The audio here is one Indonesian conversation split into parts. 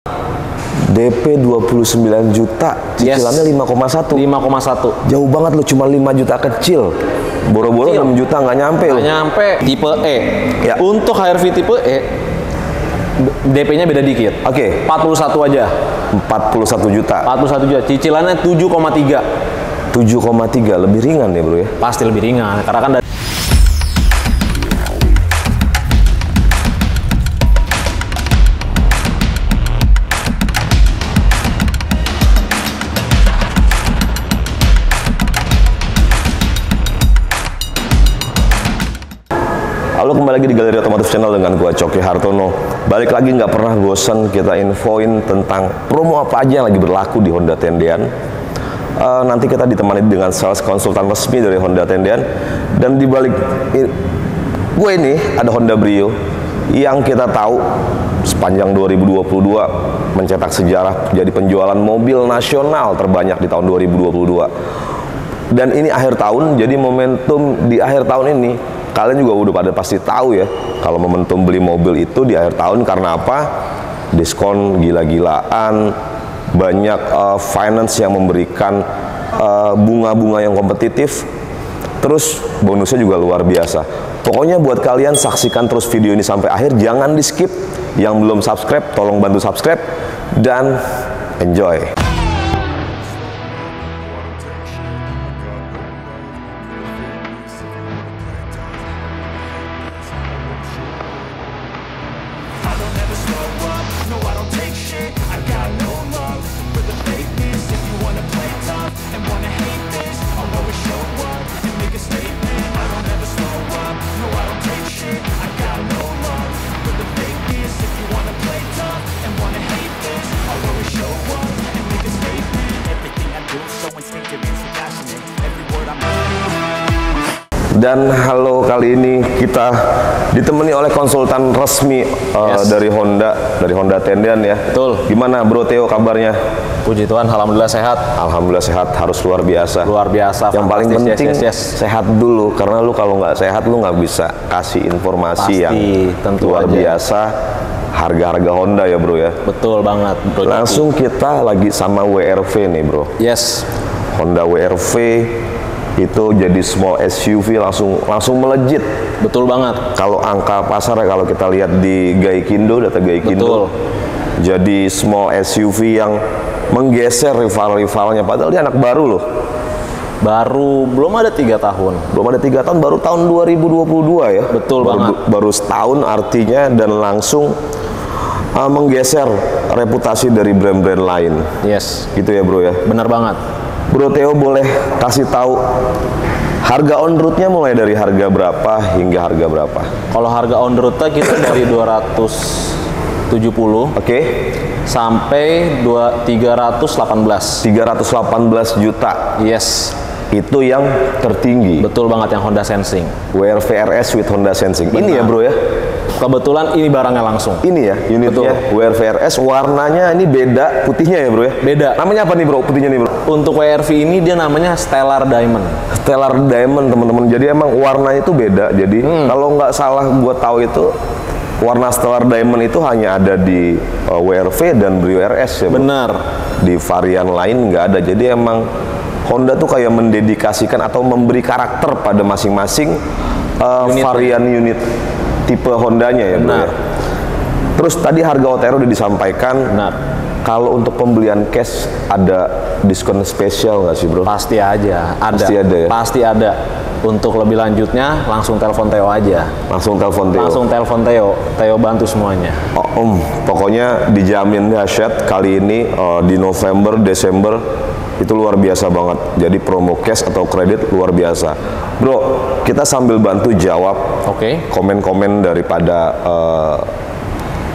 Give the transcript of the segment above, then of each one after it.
DP 29 juta, cicilannya 5,1. 5,1. Jauh banget lu, cuma 5 juta kecil. Boro-boro 6 juta nggak nyampe lu. Nggak nyampe. Tipe E. Ya. Untuk HRV tipe E, DP-nya beda dikit. Oke. 41 aja. 41 juta. 41 juta. Cicilannya 7,3. 7,3 lebih ringan ya bro ya. Pasti lebih ringan karena kan dari Halo, kembali lagi di Galeri Otomotif Channel dengan gua Coki Hartono. Balik lagi, nggak pernah bosan kita infoin tentang promo apa aja yang lagi berlaku di Honda Tendean. Nanti kita ditemani dengan sales konsultan resmi dari Honda Tendean. Dan di balik gue ini ada Honda Brio yang kita tahu sepanjang 2022 mencetak sejarah jadi penjualan mobil nasional terbanyak di tahun 2022. Dan ini akhir tahun, jadi momentum di akhir tahun ini kalian juga udah pada pasti tahu ya, kalau momentum beli mobil itu di akhir tahun karena apa? Diskon gila-gilaan, banyak finance yang memberikan bunga-bunga yang kompetitif, terus bonusnya juga luar biasa. Pokoknya buat kalian saksikan terus video ini sampai akhir, jangan di skip. Yang belum subscribe, tolong bantu subscribe dan enjoy. Dan halo, kali ini kita ditemani oleh konsultan resmi dari Honda Tendean ya. Betul. Gimana Bro Theo kabarnya? puji Tuhan, alhamdulillah sehat. Alhamdulillah sehat, harus luar biasa. Luar biasa. Yang paling penting yes. sehat dulu, karena lu kalau nggak sehat lu nggak bisa kasih informasi yang tentu luar aja. biasa. Harga-harga Honda ya bro ya. Betul banget bro. Langsung kita lagi sama WRV nih bro. Yes. Honda WRV itu jadi small SUV langsung melejit. Betul banget. Kalau angka pasar ya, kalau kita lihat di Gaikindo, data Gaikindo, jadi small SUV yang menggeser rival-rivalnya. Padahal dia anak baru loh. Baru belum ada 3 tahun. Belum ada 3 tahun, baru tahun 2022 ya. Betul banget. Baru setahun artinya, dan langsung menggeser reputasi dari brand-brand lain. Yes. Gitu ya bro ya. Bener banget. Bro Theo boleh kasih tahu harga on road-nya mulai dari harga berapa hingga harga berapa? Kalau harga on road-nya kita dari 270 sampai 318 juta. Yes. Itu yang tertinggi. Betul banget, yang Honda Sensing. WRV RS with Honda Sensing. Benar. Ini ya bro ya. Kebetulan ini barangnya langsung. Ini ya unitnya. Betul. WRV RS, warnanya ini beda, putihnya ya bro ya. Beda. Namanya apa nih bro, putihnya nih bro? Untuk WRV ini dia namanya Stellar Diamond. Stellar Diamond teman-teman. Jadi emang warnanya itu beda. Jadi kalau nggak salah gue tahu itu warna Stellar Diamond itu hanya ada di WRV dan Brio RS ya bro. Benar. Di varian lain nggak ada. Jadi emang Honda tuh kayak mendedikasikan atau memberi karakter pada masing-masing varian unit tipe Hondanya ya bro ya. Terus tadi harga OTR udah disampaikan. Benar. Kalau untuk pembelian cash ada diskon spesial nggak sih bro? Pasti aja. Ada. Pasti ada ya? Pasti ada. Untuk lebih lanjutnya langsung telepon Theo aja. Langsung telepon Theo. Langsung telepon Theo. Theo bantu semuanya. Pokoknya dijamin dahsyat kali ini di November, Desember itu luar biasa banget. Jadi promo cash atau kredit luar biasa. Bro, kita sambil bantu jawab komen-komen daripada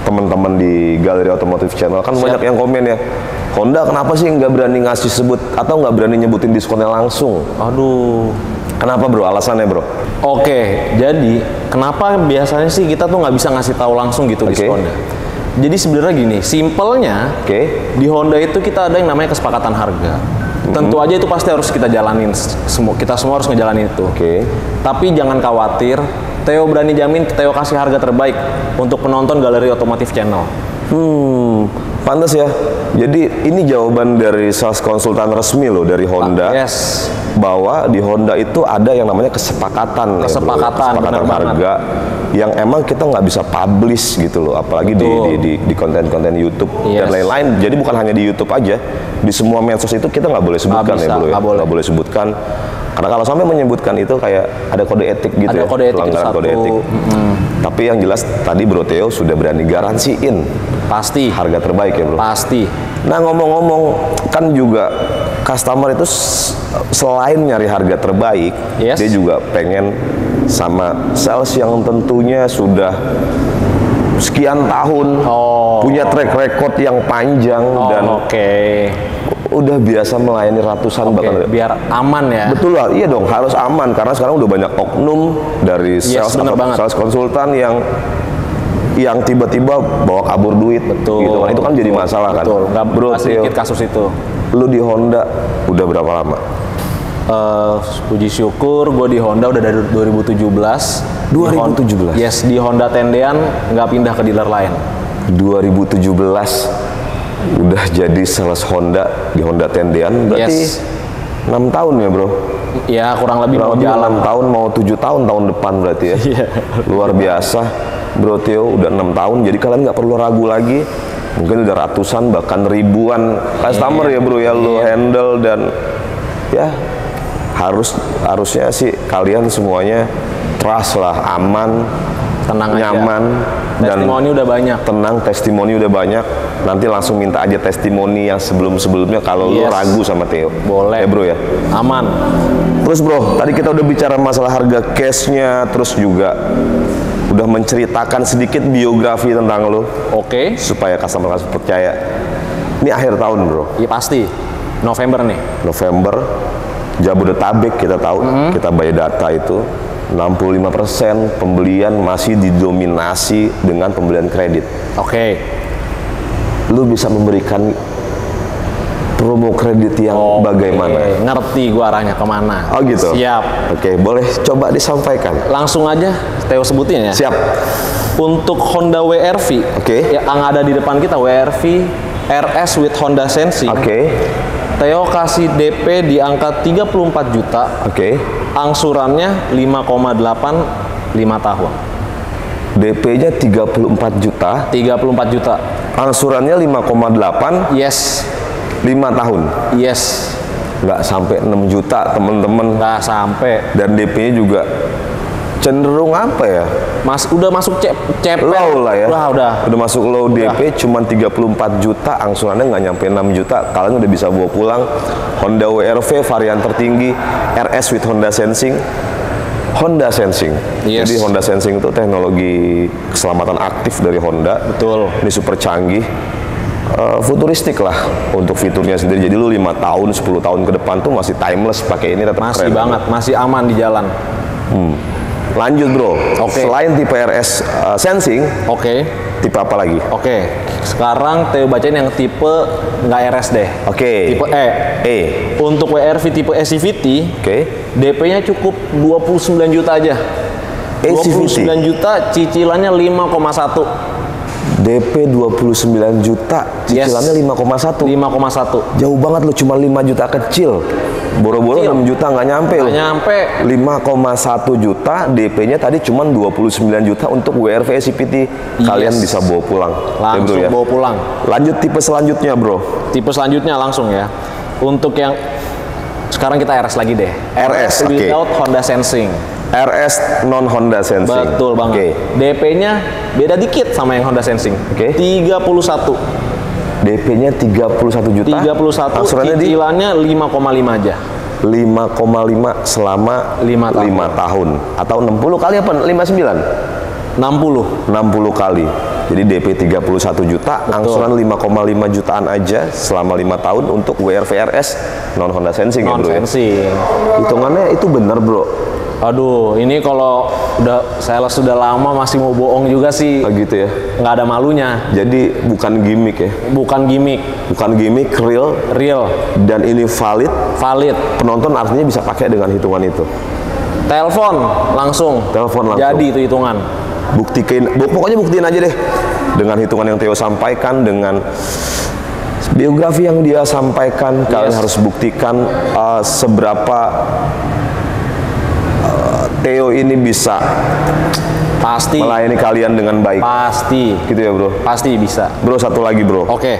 teman-teman di Galeri Otomotif Channel. Kan banyak yang komen ya, Honda kenapa sih nggak berani ngasih sebut atau nggak berani nyebutin diskonnya langsung? Aduh. Kenapa bro? Alasannya bro? Jadi kenapa biasanya sih kita tuh nggak bisa ngasih tahu langsung gitu diskonnya? Jadi sebenarnya gini, simpelnya di Honda itu kita ada yang namanya kesepakatan harga. Tentu aja itu pasti harus kita jalanin, kita semua harus ngejalanin itu. Tapi jangan khawatir, Theo berani jamin, Theo kasih harga terbaik untuk penonton Galeri Otomotif Channel. Pantas ya. Jadi ini jawaban dari sales konsultan resmi loh dari Honda. Yes. Bahwa di Honda itu ada yang namanya kesepakatan harga yang emang kita nggak bisa publish gitu loh, apalagi di konten-konten YouTube dan lain-lain. Jadi bukan hanya di YouTube aja, di semua medsos itu kita nggak boleh sebutkan ya bro ya, nggak boleh sebutkan. Karena kalau sampai menyebutkan itu kayak ada kode etik gitu ya, pelanggaran kode etik. Tapi yang jelas tadi Bro Theo sudah berani garansiin pasti harga terbaik ya bro. Pasti. Nah ngomong-ngomong kan juga customer itu selain nyari harga terbaik, dia juga pengen sama sales yang tentunya sudah sekian tahun, punya track record yang panjang dan udah biasa melayani ratusan bahkan. Biar aman ya. Betul lah, iya dong harus aman karena sekarang udah banyak oknum dari sales sales konsultan yang tiba-tiba bawa kabur duit. Gitu kan. Itu kan jadi masalah kan. Bro, sedikit kasus itu. Lu di Honda udah berapa lama? Puji syukur gue di Honda udah dari 2017. 2017? Yes, di Honda Tendean nggak pindah ke dealer lain. 2017 udah jadi sales Honda di Honda Tendean, berarti 6 tahun ya bro? Ya kurang lebih mau jalan 6 tahun, mau 7 tahun tahun depan berarti ya. Luar biasa Bro Theo, udah 6 tahun, jadi kalian nggak perlu ragu lagi. Mungkin udah ratusan bahkan ribuan customer ya bro ya lu handle, dan ya harusnya sih kalian semuanya trust lah, aman, tenang nyaman aja. Testimoni udah banyak. Tenang, testimoni udah banyak. Nanti langsung minta aja testimoni yang sebelum-sebelumnya kalau lu ragu sama Theo. Boleh. Ya bro ya. Aman. Terus bro, tadi kita udah bicara masalah harga cashnya, terus juga udah menceritakan sedikit biografi tentang lo. Supaya customer percaya. Ini akhir tahun bro. Iya pasti. November nih. November. Jabodetabek kita tahu, kita by data itu 65% pembelian masih didominasi dengan pembelian kredit. Lu bisa memberikan promo kredit yang bagaimana? Ngerti gua arahnya kemana. Oh gitu? Siap. Boleh coba disampaikan. Langsung aja Theo sebutin ya. Siap. Untuk Honda WR-V, yang ada di depan kita, WR-V RS with Honda Sensing. Theo kasih DP di angka 34 juta. Angsurannya 5,8 5 tahun. DP-nya 34 juta. 34 juta. Angsurannya 5,8. Yes. 5 tahun. Yes. Nggak sampai 6 juta temen-temen. Nggak sampai. Dan DP-nya juga cenderung apa ya? Udah masuk low lah ya. Udah masuk low. DP cuman 34 juta, angsurannya nggak nyampe 6 juta. Kalian udah bisa bawa pulang Honda WR-V varian tertinggi RS with Honda Sensing. Honda Sensing. Jadi Honda Sensing itu teknologi keselamatan aktif dari Honda. Betul. Ini super canggih. Futuristik lah untuk fiturnya sendiri. Jadi lu 5 tahun, 10 tahun ke depan tuh masih timeless pakai ini, tetap masih keren banget, masih aman di jalan. Lanjut bro, selain tipe RS Sensing, tipe apa lagi? Sekarang Theo bacain yang tipe nggak RS deh. Tipe E. Untuk WR-V tipe E-CVT, DP-nya cukup 29 juta aja. 29 juta, cicilannya 5,1. DP 29 juta, cicilannya 5,1. 5,1. Jauh banget lu, cuma 5 juta kecil. Boro-boro 6 juta nggak nyampe. 5,1 juta, DP-nya tadi cuma 29 juta untuk WR-V CVT. Kalian bisa bawa pulang. Langsung ya, bro, ya? bawa pulang. Lanjut tipe selanjutnya bro. Tipe selanjutnya langsung ya. Untuk yang sekarang kita RS lagi deh. RS, without Honda Sensing. RS non Honda Sensing. Betul banget. DP-nya beda dikit sama yang Honda Sensing. 31. DP-nya 31 juta. 31. Cicilannya 5,5 aja. 5,5 selama 5 tahun. Atau 60 kali apa? 59? 60 kali. Jadi DP 31 juta, angsuran 5,5 jutaan aja selama 5 tahun untuk WR-V RS non Honda Sensing ya bro ya. Hitungannya itu benar bro. Aduh, ini kalau sales sudah lama masih mau bohong juga sih. Gitu ya. Nggak ada malunya. Jadi bukan gimmick ya. Bukan gimmick, real. Dan ini valid. Penonton artinya bisa pakai dengan hitungan itu. Telepon langsung. Jadi itu hitungan. Pokoknya buktiin aja deh. Dengan hitungan yang Theo sampaikan, dengan biografi yang dia sampaikan, kalian harus buktikan seberapa Theo ini bisa pasti melayani kalian dengan baik. Pasti. Gitu ya bro? Pasti bisa. Bro, satu lagi bro. Oke.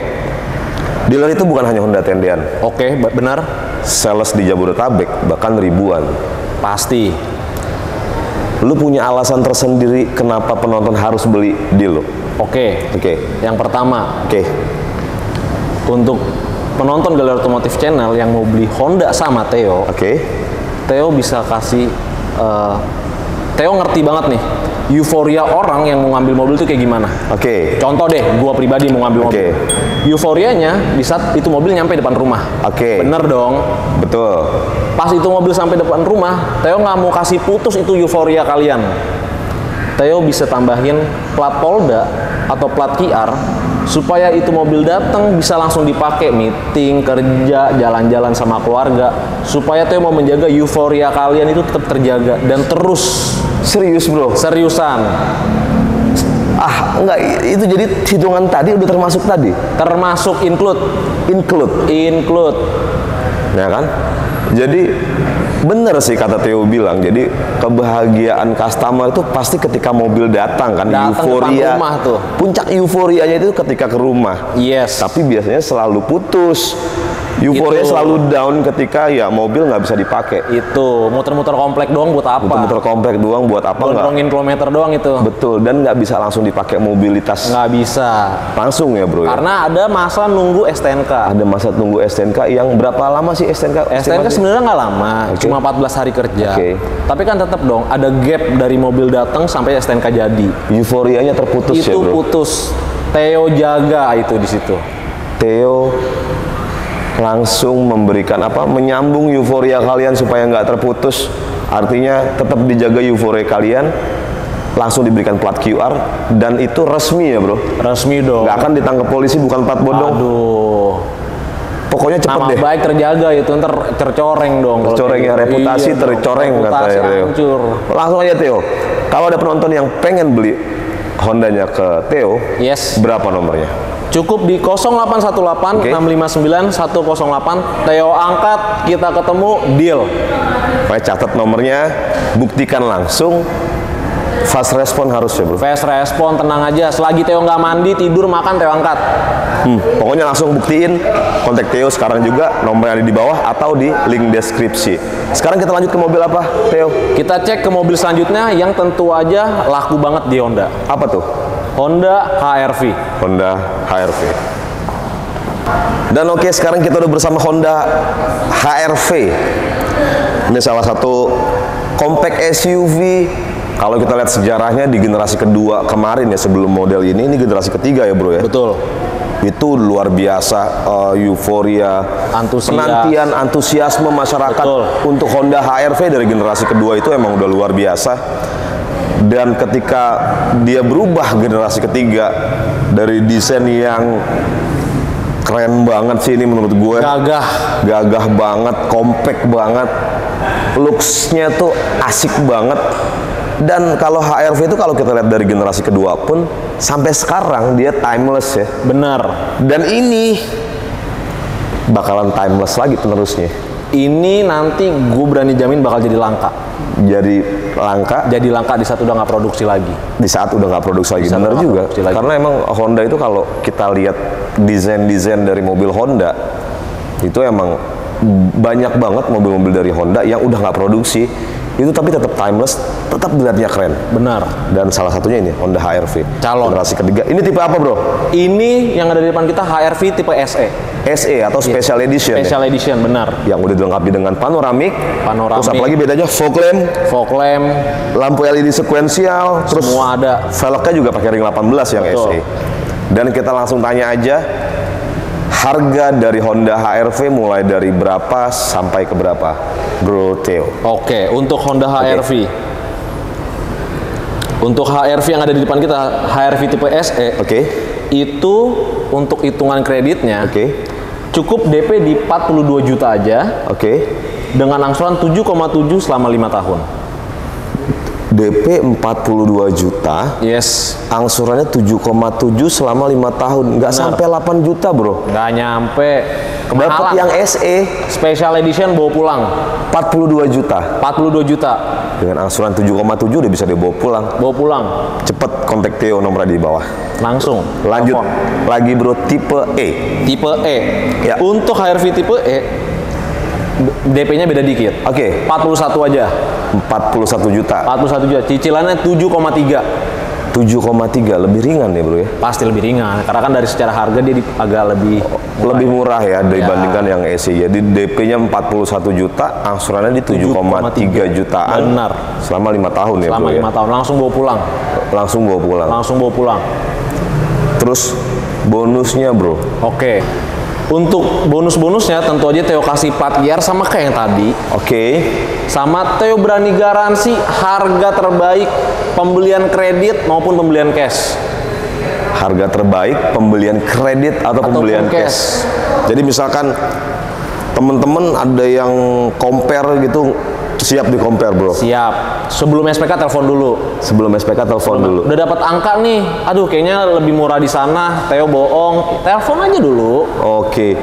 Dealer itu bukan hanya Honda Tendean. Oke, benar. Sales di Jabodetabek bahkan ribuan. Pasti. Lu punya alasan tersendiri kenapa penonton harus beli deal lo? Oke. Yang pertama, untuk penonton Galeri Otomotif Channel yang mau beli Honda sama Theo, Theo bisa kasih, Theo ngerti banget nih euforia orang yang mau ngambil mobil itu kayak gimana. Contoh deh, gua pribadi mau ngambil mobil. Euforianya di saat itu mobil nyampe depan rumah. Bener dong? Betul. Pas itu mobil sampai depan rumah, Theo nggak mau kasih putus itu euforia kalian. Theo bisa tambahin plat Polda atau plat QR supaya itu mobil datang bisa langsung dipakai meeting, kerja, jalan-jalan sama keluarga, supaya Theo mau menjaga euforia kalian itu tetap terjaga dan terus. Serius bro? Seriusan. Enggak, itu jadi hitungan tadi udah termasuk tadi? Termasuk include. Ya kan? Jadi bener sih kata Theo bilang, jadi kebahagiaan customer itu pasti ketika mobil datang kan, euforia. Rumah tuh. Puncak euforianya itu ketika ke rumah. Tapi biasanya selalu putus. Euforia selalu down ketika ya mobil nggak bisa dipakai. Itu muter-muter komplek doang buat apa? Muter-muter komplek doang buat apa? Gondrongin kilometer doang itu. Betul, dan nggak bisa langsung dipakai mobilitas. Nggak bisa. Langsung ya bro. Karena ada masa nunggu STNK. Ada masa tunggu STNK yang berapa lama sih STNK? STNK sebenarnya nggak lama, cuma 14 hari kerja. Tapi kan tetap dong ada gap dari mobil datang sampai STNK jadi. Euforianya terputus ya bro. Itu putus. Theo jaga itu di situ. Theo langsung memberikan menyambung euforia kalian supaya nggak terputus, artinya tetap dijaga euforia kalian, langsung diberikan plat QR dan itu resmi ya bro? Resmi dong, nggak akan ditangkap polisi, bukan plat bodong. Pokoknya cepet deh. Nama baik terjaga itu, ntar tercoreng dong. Tercoreng ya, reputasi tercoreng katanya Theo. Langsung aja Theo, kalau ada penonton yang pengen beli Hondanya ke Theo, berapa nomornya? Cukup di 0818 659 108. Theo angkat, kita ketemu, deal. Catat nomornya, buktikan langsung. Fast respon harus ya bro. Fast respon, tenang aja. Selagi Theo nggak mandi, tidur, makan, Theo angkat. Pokoknya langsung buktiin. Kontak Theo sekarang juga, nomor yang ada di bawah atau di link deskripsi. Sekarang kita lanjut ke mobil apa, Theo? Kita cek ke mobil selanjutnya yang tentu aja laku banget di Honda. Apa tuh? Honda HR-V. Honda HR-V. Dan oke, sekarang kita udah bersama Honda HR-V. Ini salah satu compact SUV. Kalau kita lihat sejarahnya di generasi kedua kemarin ya, sebelum model ini generasi ketiga ya bro ya. Betul. Itu luar biasa, euforia, penantian, antusiasme masyarakat untuk Honda HR-V dari generasi kedua itu emang udah luar biasa. Dan ketika dia berubah generasi ketiga dari desain yang keren banget sih ini menurut gue, gagah banget, compact banget, looks-nya tuh asik banget. Dan kalau HR-V itu kalau kita lihat dari generasi kedua pun sampai sekarang dia timeless ya. Benar. Dan ini bakalan timeless lagi penerusnya. Ini nanti gue berani jamin bakal jadi langka. Jadi langka di saat udah nggak produksi lagi. Di saat udah nggak produksi lagi. Benar juga. Karena emang Honda itu kalau kita lihat desain-desain dari mobil Honda itu emang banyak banget mobil-mobil dari Honda yang udah nggak produksi. Itu tapi tetap timeless, tetap dilihatnya keren. Benar. Dan salah satunya ini Honda HR-V calon generasi ketiga. Ini tipe apa bro? Ini yang ada di depan kita HR-V tipe SE. SE atau Special Edition. Special Edition, benar. Yang udah dilengkapi dengan panoramik. Terus apalagi bedanya fog lamp, lampu LED sekuensial, terus semua ada. Velgnya juga pakai ring 18 yang SE. Dan kita langsung tanya aja, harga dari Honda HR-V mulai dari berapa sampai ke berapa, Bro Theo? Oke, untuk Honda HR-V. Untuk HR-V yang ada di depan kita, HR-V tipe SE. Itu untuk hitungan kreditnya. Cukup DP di 42 juta aja. Dengan angsuran 7,7 selama 5 tahun. DP 42 juta. Yes. Angsurannya 7,7 selama 5 tahun. Nggak sampai 8 juta, bro. Nggak nyampe. Dapat yang SE Special Edition bawa pulang 42 juta. 42 juta. Dengan angsuran 7,7 udah bisa dibawa pulang. Bawa pulang. Cepet kontak Theo, nomornya di bawah. Langsung. Lanjut telepon. lagi, bro, tipe E. Tipe E. Ya. Untuk HRV tipe E DP-nya beda dikit. Oke. 41 aja. 41 juta. 41 juta. Cicilannya 7,3. 7,3 lebih ringan ya, bro ya. Pasti lebih ringan karena kan dari secara harga dia agak lebih murah ya dibandingkan yang SE. Jadi DP-nya 41 juta, angsurannya di 7,3 jutaan. Benar. Selama 5 tahun ya, selama bro 5 tahun langsung bawa pulang. Langsung bawa pulang. Langsung bawa pulang. Terus bonusnya, bro. Oke. Untuk bonus-bonusnya tentu aja Theo kasih plat gear sama kayak yang tadi. Oke. Sama Theo berani garansi harga terbaik pembelian kredit maupun pembelian cash. Harga terbaik pembelian kredit atau pembelian cash. Jadi misalkan teman-teman ada yang compare gitu, siap di compare, bro. Siap. Sebelum SPK telepon dulu. Sebelum SPK telepon dulu. Udah dapat angka nih. Aduh, kayaknya lebih murah di sana. Theo bohong. Telepon aja dulu. Oke.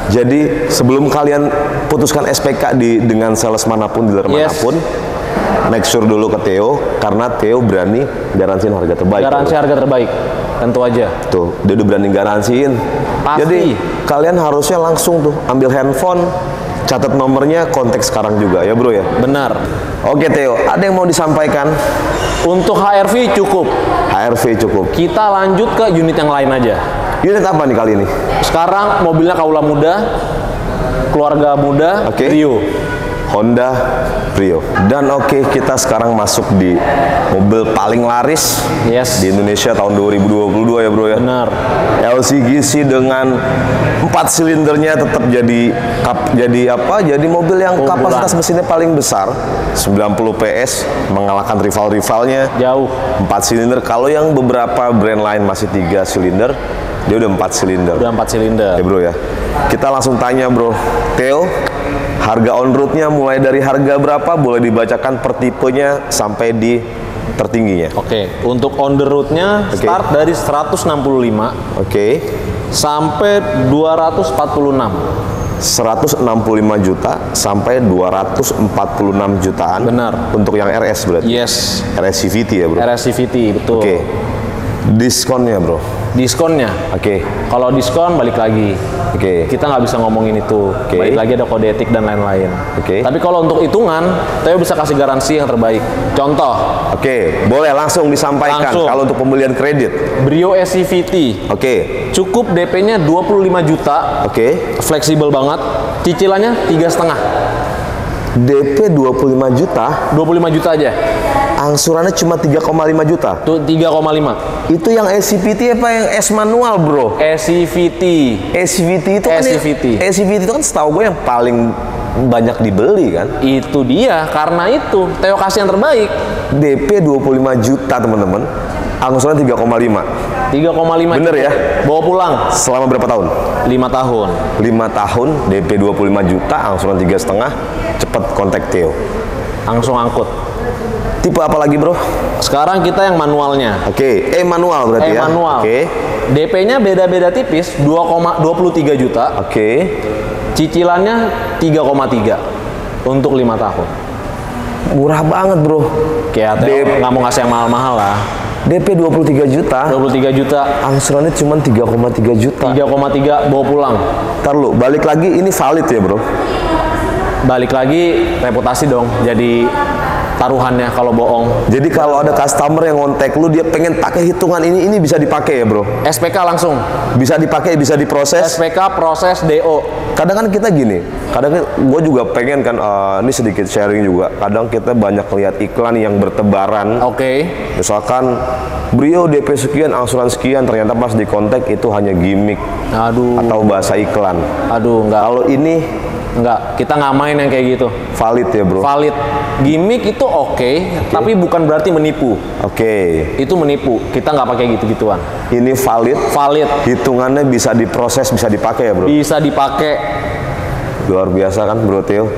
Jadi sebelum kalian putuskan SPK dengan sales manapun, dealer manapun, make sure dulu ke Theo karena Theo berani garansiin harga terbaik. Garansi harga terbaik. Tentu aja. Tuh, dia udah berani garansiin. Pasti. Jadi kalian harusnya langsung tuh ambil handphone, catat nomornya, kontak sekarang juga ya, bro ya. Benar. Oke, Theo, ada yang mau disampaikan? Untuk HRV cukup. HRV cukup. Kita lanjut ke unit yang lain aja. Unit apa nih kali ini? Sekarang mobilnya kaula muda, keluarga muda, Oke. Brio. Honda Brio. Dan oke, kita sekarang masuk di mobil paling laris Yes. di Indonesia tahun 2022 ya, bro ya. Benar. LCGC dengan 4 silindernya tetap jadi mobil yang kapasitas mesinnya paling besar, 90 PS, mengalahkan rival-rivalnya. Jauh. 4 silinder. Kalau yang beberapa brand lain masih 3 silinder, dia udah 4 silinder. Udah 4 silinder. Ya, bro ya. Kita langsung tanya, bro. Theo, harga on roadnya mulai dari harga berapa? Boleh dibacakan per tipenya sampai di tertingginya. Oke, untuk on the road-nya start dari 165 Oke. sampai 246. 165 juta sampai 246 jutaan. Benar. Untuk yang RS berarti. Yes. RS CVT ya, bro. RS CVT, betul. Oke. Diskonnya, bro. Diskonnya. Oke. Kalau diskon balik lagi. Oke. Kita nggak bisa ngomongin itu. Oke. Balik lagi ada kode etik dan lain-lain. Oke. Tapi kalau untuk hitungan, Theo bisa kasih garansi yang terbaik. Contoh, Oke, boleh langsung disampaikan. Langsung. Kalau untuk pembelian kredit. Brio SCVT. Oke. Cukup DP-nya 25 juta. Oke. Fleksibel banget. Cicilannya 3,5. DP 25 juta, 25 juta aja. angsurannya cuma 3,5 juta. Tuh 3,5. Itu yang SCVT apa yang S manual, bro? SCVT. SCVT itu kan SCVT. SCVT itu kan setahu gue yang paling banyak dibeli kan. Itu dia, karena itu Theo kasih yang terbaik. DP 25 juta, teman-teman. Angsuran 3,5. 3,5 Bener juta. ya? Bawa pulang Selama berapa tahun? 5 tahun. 5 tahun, DP 25 juta, angsuran 3,5. Cepet kontak Theo. Langsung angkut. Tipe apa lagi, bro? Sekarang kita yang manualnya. Oke, manual berarti ya. Manual. Oke. DP-nya beda-beda tipis, 2,23 juta. Oke. Cicilannya 3,3 untuk 5 tahun. Murah banget, bro. Kayak Theo nggak mau ngasih yang mahal-mahal lah. DP 23 juta. 23 juta. Angsurannya cuma 3,3 juta. 3,3 bawa pulang. Ntar lu, balik lagi, ini valid ya, bro? Balik lagi reputasi dong. Jadi taruhannya kalau bohong. Jadi kalau ada customer yang ngontek lu, dia pengen pakai hitungan ini bisa dipakai ya, bro? SPK langsung. Bisa dipakai, bisa diproses. SPK proses DO. Kadang kan kita gini, kadang gue juga pengen kan, ini sedikit sharing juga. Kadang kita banyak lihat iklan yang bertebaran. Oke. Misalkan Brio DP sekian, angsuran sekian, ternyata pas di kontak itu hanya gimmick Aduh. atau bahasa iklan. Aduh, enggak. Kalau ini Enggak, kita nggak main yang kayak gitu. valid ya, bro? Valid. Gimmick itu oke, tapi bukan berarti menipu. Oke. Itu menipu. Kita nggak pakai gitu-gituan. Ini valid. Valid. Hitungannya bisa diproses, bisa dipakai ya, bro? Bisa dipakai. Luar biasa kan, bro Theo?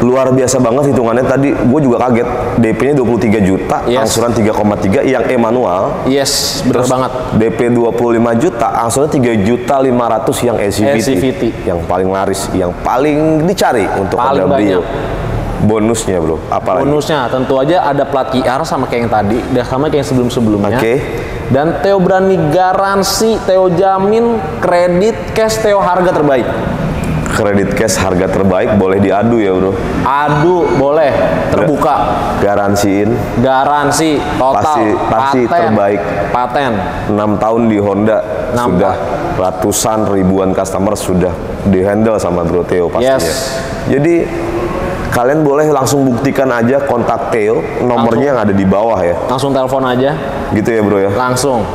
Luar biasa banget hitungannya tadi, gue juga kaget. DP-nya 23 juta, angsuran 3,3 yang manual. Yes, bener banget. DP 25 juta, angsuran 3.500.000 yang SCVT. Yang paling laris, yang paling dicari untuk paling Honda Brio. banyak. Bonusnya bro, apa lagi? Bonusnya tentu aja ada plat QR sama kayak yang tadi, dan sama kayak yang sebelum-sebelumnya. Dan Theo berani garansi, Theo jamin kredit cash, Theo harga terbaik. Kredit cash harga terbaik, boleh diadu ya bro? Adu boleh, terbuka. Garansiin? Garansi total. Pasti terbaik. Paten. 6 tahun di Honda, sudah ratusan ribuan customer sudah dihandle sama Bro Theo pastinya. Jadi kalian boleh langsung buktikan aja, kontak Theo, nomornya yang ada di bawah ya. Langsung telepon aja. Gitu ya bro ya? Langsung.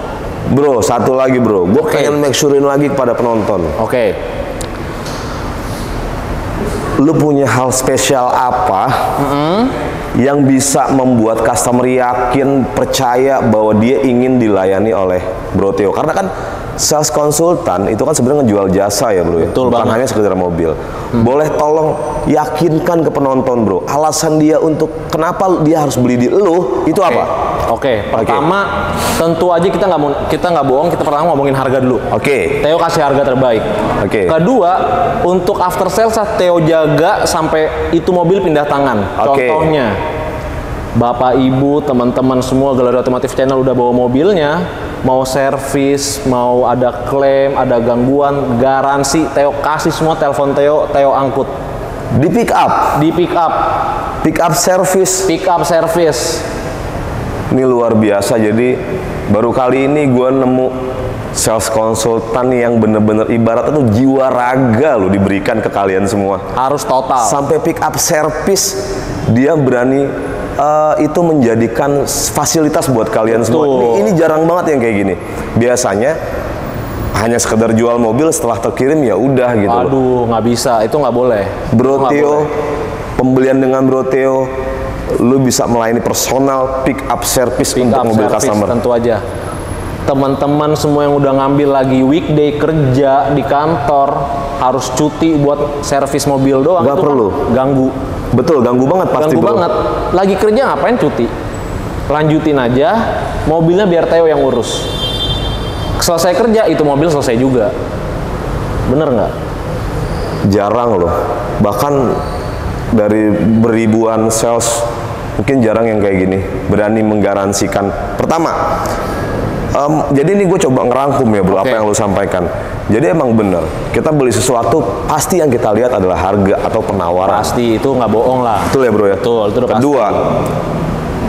Bro, satu lagi bro, gue pengen make surein lagi kepada penonton. Lu punya hal spesial apa yang bisa membuat customer yakin, percaya bahwa dia ingin dilayani oleh Bro Theo? Karena kan sales konsultan itu kan sebenarnya ngejual jasa ya bro ya, bukan hanya sekedar mobil. Boleh tolong yakinkan ke penonton bro, alasan dia untuk kenapa dia harus beli di lu itu apa? Pertama tentu aja kita nggak bohong, kita pertama ngomongin harga dulu. Theo kasih harga terbaik. Kedua, untuk after sales Theo jaga sampai itu mobil pindah tangan. Contohnya, Bapak Ibu, teman-teman semua Galeri Otomotif Channel udah bawa mobilnya, mau servis, mau ada klaim, ada gangguan, garansi, Theo kasih semua, telepon Theo, Theo angkut. Di pick up? Di pick up. Pick up service? Pick up service. Ini luar biasa, jadi baru kali ini gue nemu sales konsultan yang bener-bener ibarat itu jiwa raga loh diberikan ke kalian semua. Harus total. Sampai pick up service dia berani itu menjadikan fasilitas buat kalian semua. Ini jarang banget yang kayak gini. Biasanya hanya sekedar jual mobil, setelah terkirim ya udah gitu. Aduh, nggak bisa, itu nggak boleh. Bro Theo, pembelian dengan Bro Theo, lu bisa melayani personal pick up service untuk mobil customer. Tentu aja. Teman-teman semua yang udah ngambil lagi weekday kerja di kantor harus cuti buat servis mobil doang. Gak perlu. Ganggu. Betul, ganggu banget pasti bro. Ganggu banget. Lagi kerja ngapain cuti? Lanjutin aja, mobilnya biar Theo yang urus. Selesai kerja, itu mobil selesai juga. Bener nggak? Jarang loh. Bahkan dari beribuan sales, mungkin jarang yang kayak gini. Berani menggaransikan. Pertama, jadi ini gue coba ngerangkum ya bro, apa yang lu sampaikan. Jadi emang bener, kita beli sesuatu pasti yang kita lihat adalah harga atau penawaran. Pasti, itu nggak bohong lah. Betul ya bro ya? Betul, itu udah Kedua,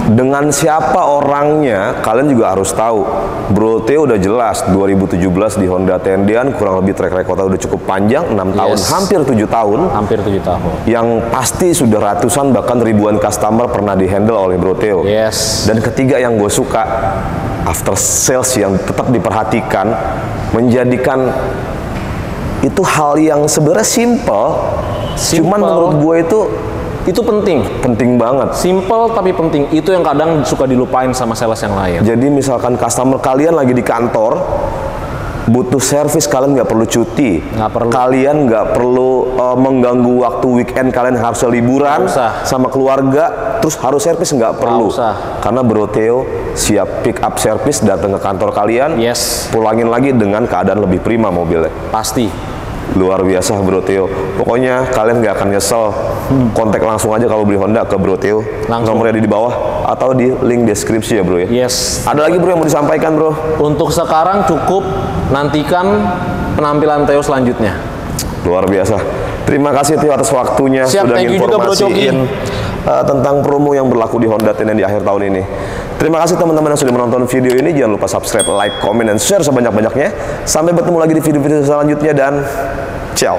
dengan siapa orangnya, kalian juga harus tahu. Bro Theo udah jelas, 2017 di Honda Tendian, kurang lebih track recordnya udah cukup panjang, 6 tahun, hampir 7 tahun. Hampir 7 tahun. Yang pasti sudah ratusan bahkan ribuan customer pernah dihandle oleh Bro Theo. Dan ketiga yang gue suka, after sales yang tetap diperhatikan, menjadikan itu hal yang sebenarnya simple, cuman menurut gue itu penting banget. Simple tapi penting, itu yang kadang suka dilupain sama sales yang lain. Jadi misalkan customer kalian lagi di kantor butuh servis, kalian nggak perlu cuti, kalian nggak perlu mengganggu waktu weekend kalian harus liburan sama keluarga terus harus servis, nggak perlu, karena Bro Theo siap pick up service, datang ke kantor kalian, pulangin lagi dengan keadaan lebih prima mobilnya. Pasti. Luar biasa Bro Theo. Pokoknya kalian nggak akan nyesel. Kontak langsung aja kalau beli Honda ke Bro Theo. Nomornya ada di bawah atau di link deskripsi ya bro ya. Ada lagi bro yang mau disampaikan bro? Untuk sekarang cukup, nantikan penampilan Theo selanjutnya. Luar biasa. Terima kasih Theo atas waktunya. Sudah informasiin tentang promo yang berlaku di Honda Tendian di akhir tahun ini. Terima kasih teman-teman yang sudah menonton video ini. Jangan lupa subscribe, like, comment, dan share sebanyak-banyaknya. Sampai bertemu lagi di video-video selanjutnya dan ciao.